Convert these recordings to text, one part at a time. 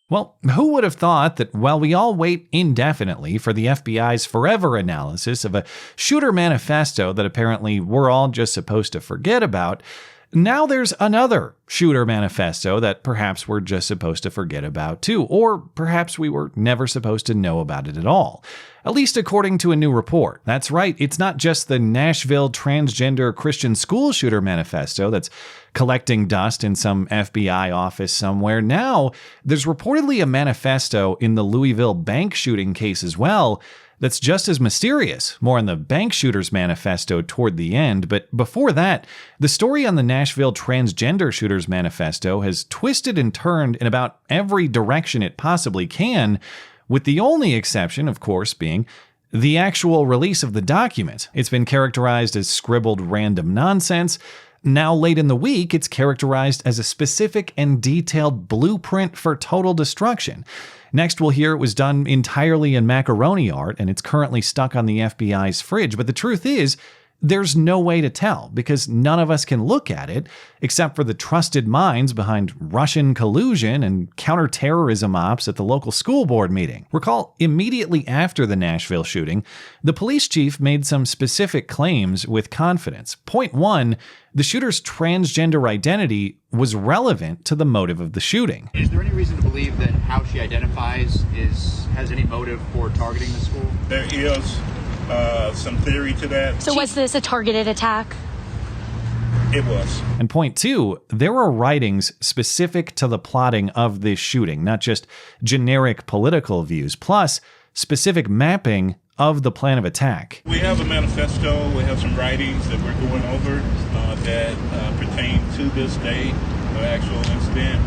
Well, who would have thought that while we all wait indefinitely for the FBI's forever analysis of a shooter manifesto that apparently we're all just supposed to forget about, now there's another shooter manifesto that perhaps we're just supposed to forget about too, or perhaps we were never supposed to know about it at all. At least according to a new report. That's right, it's not just the Nashville transgender Christian school shooter manifesto that's collecting dust in some FBI office somewhere. Now, there's reportedly a manifesto in the Louisville bank shooting case as well that's just as mysterious. More on the bank shooter's manifesto toward the end, but before that, the story on the Nashville transgender shooter's manifesto has twisted and turned in about every direction it possibly can, with the only exception, of course, being the actual release of the document. It's been characterized as scribbled random nonsense. Now, late in the week, it's characterized as a specific and detailed blueprint for total destruction. Next, we'll hear it was done entirely in macaroni art, and it's currently stuck on the FBI's fridge. But the truth is, there's no way to tell because none of us can look at it except for the trusted minds behind Russian collusion and counterterrorism ops at the local school board meeting. Recall, immediately after the Nashville shooting, the police chief made some specific claims with confidence. Point one, the shooter's transgender identity was relevant to the motive of the shooting. Is there any reason to believe that how she identifies has any motive for targeting the school? There is some theory to that. So was this a targeted attack? It was. And point two, there are writings specific to the plotting of this shooting, not just generic political views, plus specific mapping of the plan of attack. We have a manifesto, we have some writings that we're going over that pertain to this day, the actual incident.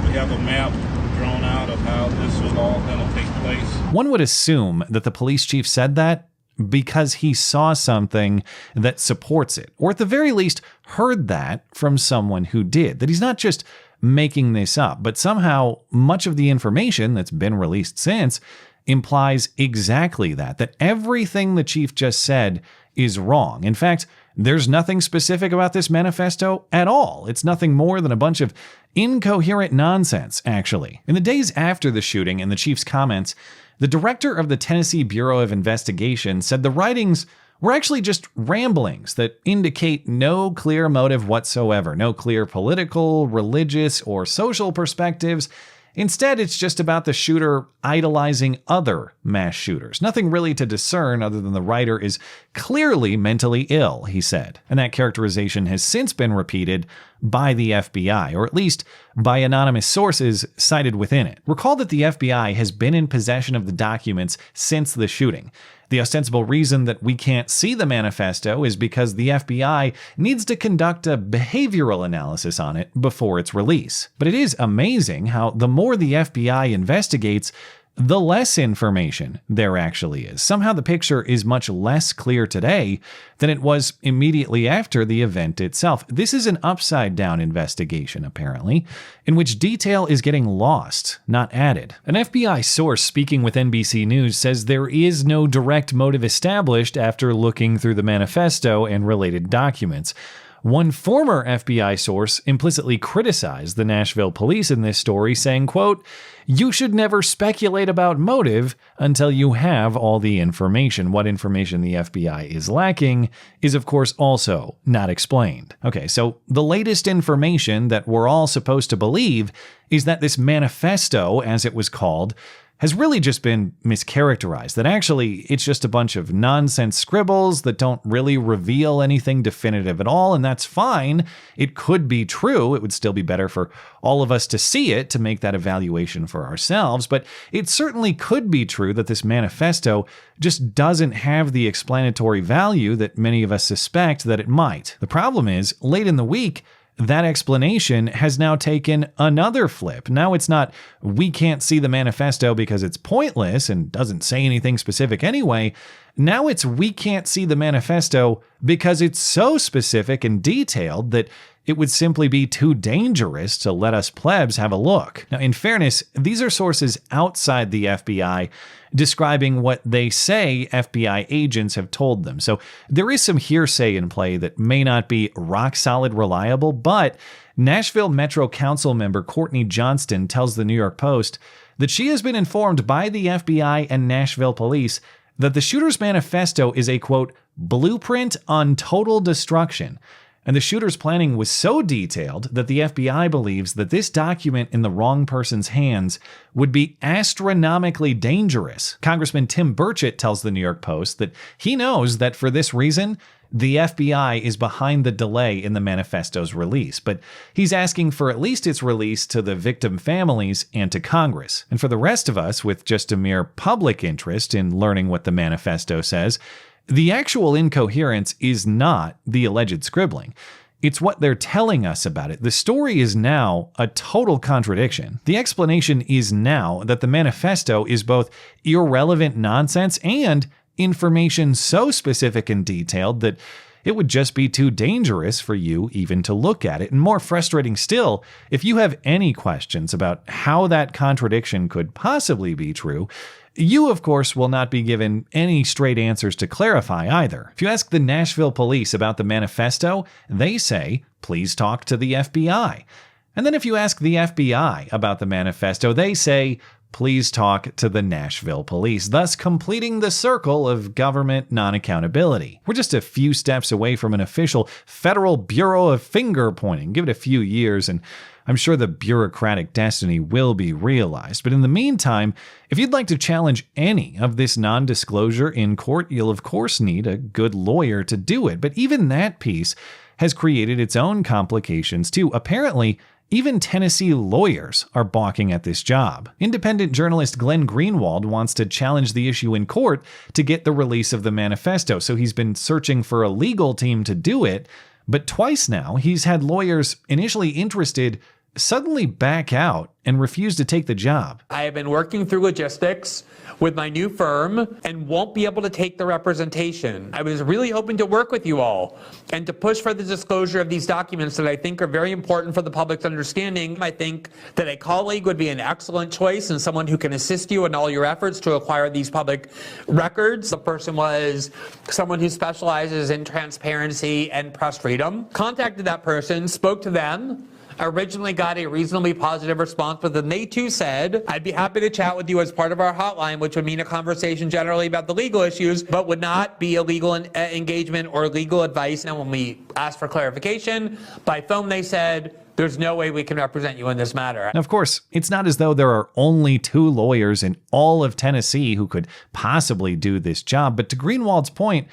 We have a map drawn out of how this was all going to take place. One would assume that the police chief said that because he saw something that supports it, or at the very least heard that from someone who did, that he's not just making this up, but somehow much of the information that's been released since implies exactly that everything the chief just said is wrong. In fact, there's nothing specific about this manifesto at all. It's nothing more than a bunch of incoherent nonsense, actually. In the days after the shooting and the chief's comments, the director of the Tennessee Bureau of Investigation said the writings were actually just ramblings that indicate no clear motive whatsoever, no clear political, religious, or social perspectives. Instead, it's just about the shooter idolizing other mass shooters. Nothing really to discern other than the writer is clearly mentally ill, he said. And that characterization has since been repeated by the FBI, or at least by anonymous sources cited within it. Recall that the FBI has been in possession of the documents since the shooting. The ostensible reason that we can't see the manifesto is because the FBI needs to conduct a behavioral analysis on it before its release. But it is amazing how the more the FBI investigates, the less information there actually is. Somehow the picture is much less clear today than it was immediately after the event itself. This is an upside-down investigation, apparently, in which detail is getting lost, not added. An FBI source speaking with NBC News says there is no direct motive established after looking through the manifesto and related documents. One former FBI source implicitly criticized the Nashville police in this story, saying, quote, "You should never speculate about motive until you have all the information. What information the FBI is lacking is, of course, also not explained." Okay, so the latest information that we're all supposed to believe is that this manifesto, as it was called, has really just been mischaracterized, that actually it's just a bunch of nonsense scribbles that don't really reveal anything definitive at all, and that's fine. It could be true. It would still be better for all of us to see it to make that evaluation for ourselves, but it certainly could be true that this manifesto just doesn't have the explanatory value that many of us suspect that it might. The problem is, late in the week, that explanation has now taken another flip. Now it's not, we can't see the manifesto because it's pointless and doesn't say anything specific anyway. Now it's, we can't see the manifesto because it's so specific and detailed that it would simply be too dangerous to let us plebs have a look. Now, in fairness, these are sources outside the FBI describing what they say FBI agents have told them. So there is some hearsay in play that may not be rock solid reliable, but Nashville Metro Council member Courtney Johnston tells the New York Post that she has been informed by the FBI and Nashville police that the shooter's manifesto is a, quote, blueprint on total destruction. And the shooter's planning was so detailed that the FBI believes that this document in the wrong person's hands would be astronomically dangerous. Congressman Tim Burchett tells the New York Post that he knows that for this reason, the FBI is behind the delay in the manifesto's release, but he's asking for at least its release to the victim families and to Congress. And for the rest of us with just a mere public interest in learning what the manifesto says, the actual incoherence is not the alleged scribbling. It's what they're telling us about it. The story is now a total contradiction. The explanation is now that the manifesto is both irrelevant nonsense and information so specific and detailed that it would just be too dangerous for you even to look at it. And more frustrating still, if you have any questions about how that contradiction could possibly be true, you, of course, will not be given any straight answers to clarify either. If you ask the Nashville police about the manifesto, they say, please talk to the FBI. And then if you ask the FBI about the manifesto, they say, please talk to the Nashville police, thus completing the circle of government non-accountability. We're just a few steps away from an official Federal Bureau of finger pointing. Give it a few years and I'm sure the bureaucratic destiny will be realized. But in the meantime, if you'd like to challenge any of this non-disclosure in court, you'll of course need a good lawyer to do it. But even that piece has created its own complications too. Apparently, even Tennessee lawyers are balking at this job. Independent journalist Glenn Greenwald wants to challenge the issue in court to get the release of the manifesto, so he's been searching for a legal team to do it. But twice now, he's had lawyers initially interested suddenly back out and refuse to take the job. I have been working through logistics with my new firm and won't be able to take the representation. I was really hoping to work with you all and to push for the disclosure of these documents that I think are very important for the public's understanding. I think that a colleague would be an excellent choice and someone who can assist you in all your efforts to acquire these public records. The person was someone who specializes in transparency and press freedom. Contacted that person, spoke to them, originally got a reasonably positive response, but then they too said, I'd be happy to chat with you as part of our hotline, which would mean a conversation generally about the legal issues, but would not be a legal engagement or legal advice. And when we asked for clarification by phone, they said, there's no way we can represent you in this matter. Of course, it's not as though there are only 2 lawyers in all of Tennessee who could possibly do this job. But to Greenwald's point,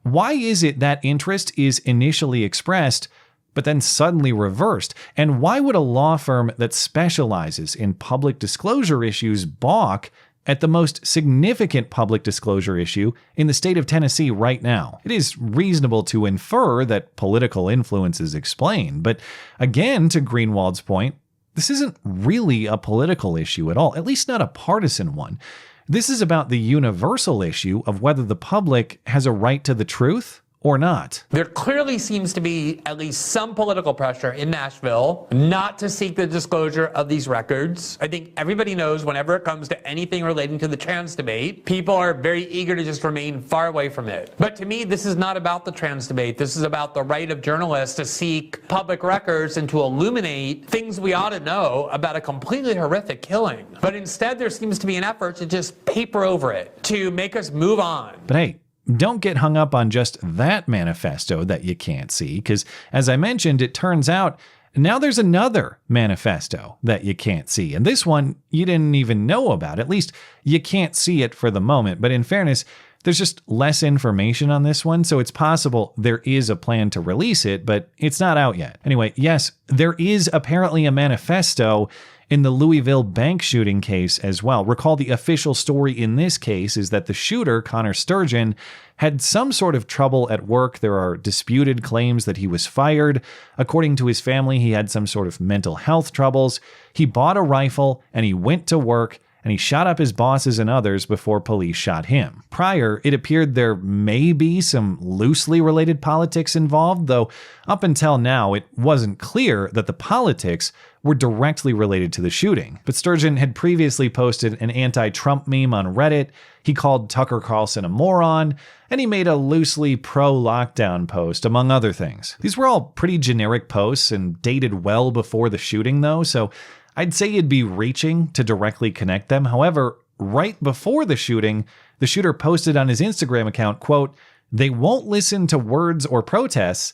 why is it that interest is initially expressed but then suddenly reversed? And why would a law firm that specializes in public disclosure issues balk at the most significant public disclosure issue in the state of Tennessee right now? It is reasonable to infer that political influence is explained, but again, to Greenwald's point, this isn't really a political issue at all, at least not a partisan one. This is about the universal issue of whether the public has a right to the truth or not. There clearly seems to be at least some political pressure in Nashville not to seek the disclosure of these records. I think everybody knows whenever it comes to anything relating to the trans debate, people are very eager to just remain far away from it. But to me, this is not about the trans debate. This is about the right of journalists to seek public records and to illuminate things we ought to know about a completely horrific killing. But instead, there seems to be an effort to just paper over it, to make us move on. But hey, don't get hung up on just that manifesto that you can't see, because as I mentioned, it turns out now there's another manifesto that you can't see. And this one you didn't even know about. At least you can't see it for the moment. But in fairness, there's just less information on this one, so it's possible there is a plan to release it, but it's not out yet. Anyway, yes, there is apparently a manifesto in the Louisville bank shooting case as well. Recall the official story in this case is that the shooter, Connor Sturgeon, had some sort of trouble at work. There are disputed claims that he was fired. According to his family, he had some sort of mental health troubles. He bought a rifle and he went to work and he shot up his bosses and others before police shot him. Prior, it appeared there may be some loosely related politics involved, though up until now it wasn't clear that the politics were directly related to the shooting. But Sturgeon had previously posted an anti-Trump meme on Reddit, he called Tucker Carlson a moron, and he made a loosely pro-lockdown post, among other things. These were all pretty generic posts and dated well before the shooting, though, so I'd say you'd be reaching to directly connect them. However, right before the shooting, the shooter posted on his Instagram account, quote, "They won't listen to words or protests.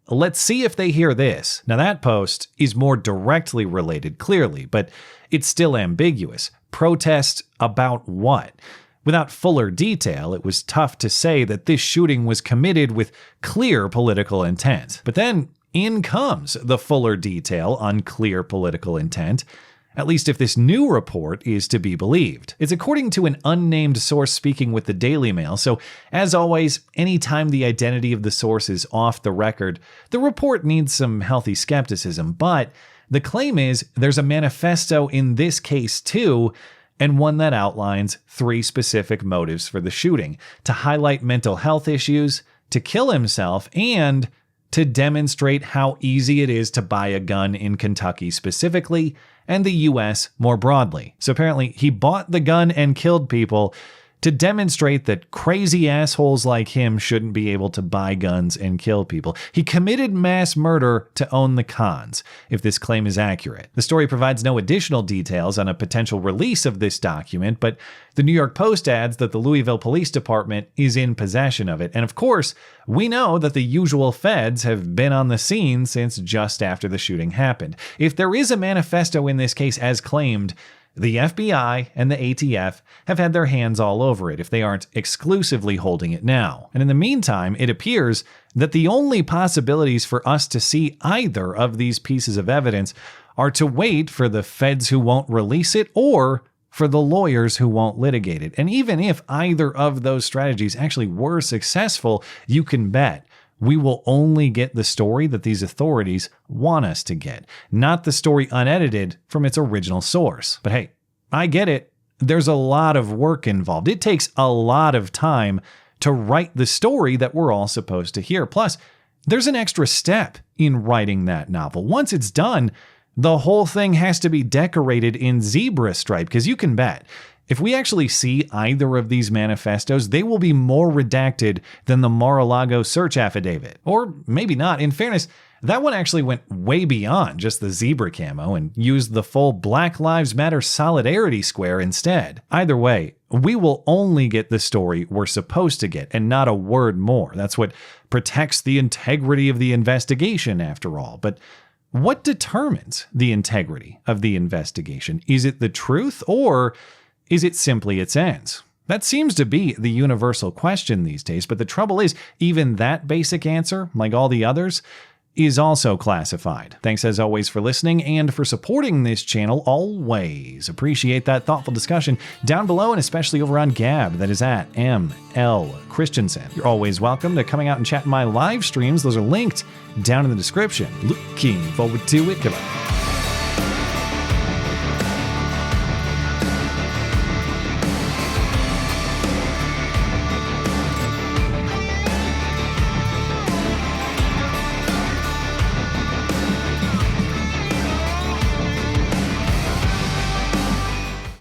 Let's see if they hear this." Now that post is more directly related, clearly, but it's still ambiguous. Protest about what? Without fuller detail, it was tough to say that this shooting was committed with clear political intent. But then in comes the fuller detail on clear political intent, at least if this new report is to be believed. It's according to an unnamed source speaking with the Daily Mail, so as always, anytime the identity of the source is off the record, the report needs some healthy skepticism. But the claim is there's a manifesto in this case too, and one that outlines 3 specific motives for the shooting: to highlight mental health issues, to kill himself, and to demonstrate how easy it is to buy a gun in Kentucky specifically, and the US more broadly. So apparently he bought the gun and killed people to demonstrate that crazy assholes like him shouldn't be able to buy guns and kill people. He committed mass murder to own the cons, if this claim is accurate. The story provides no additional details on a potential release of this document, but the New York Post adds that the Louisville Police Department is in possession of it. And of course, we know that the usual feds have been on the scene since just after the shooting happened. If there is a manifesto in this case as claimed, the FBI and the ATF have had their hands all over it if they aren't exclusively holding it now. And in the meantime, it appears that the only possibilities for us to see either of these pieces of evidence are to wait for the feds who won't release it or for the lawyers who won't litigate it. And even if either of those strategies actually were successful, you can bet we will only get the story that these authorities want us to get, not the story unedited from its original source. But hey, I get it. There's a lot of work involved. It takes a lot of time to write the story that we're all supposed to hear. Plus, there's an extra step in writing that novel. Once it's done, the whole thing has to be decorated in zebra stripe, because you can bet if we actually see either of these manifestos, they will be more redacted than the Mar-a-Lago search affidavit. Or maybe not. In fairness, that one actually went way beyond just the zebra camo and used the full Black Lives Matter solidarity square instead. Either way, we will only get the story we're supposed to get and not a word more. That's what protects the integrity of the investigation, after all. But what determines the integrity of the investigation? Is it the truth, or is it simply its ends? That seems to be the universal question these days, but the trouble is, even that basic answer, like all the others, is also classified. Thanks as always for listening and for supporting this channel. Always appreciate that thoughtful discussion down below, and especially over on Gab. That is at ML Christiansen. You're always welcome to coming out and chat in my live streams. Those are linked down in the description. Looking forward to it. Goodbye.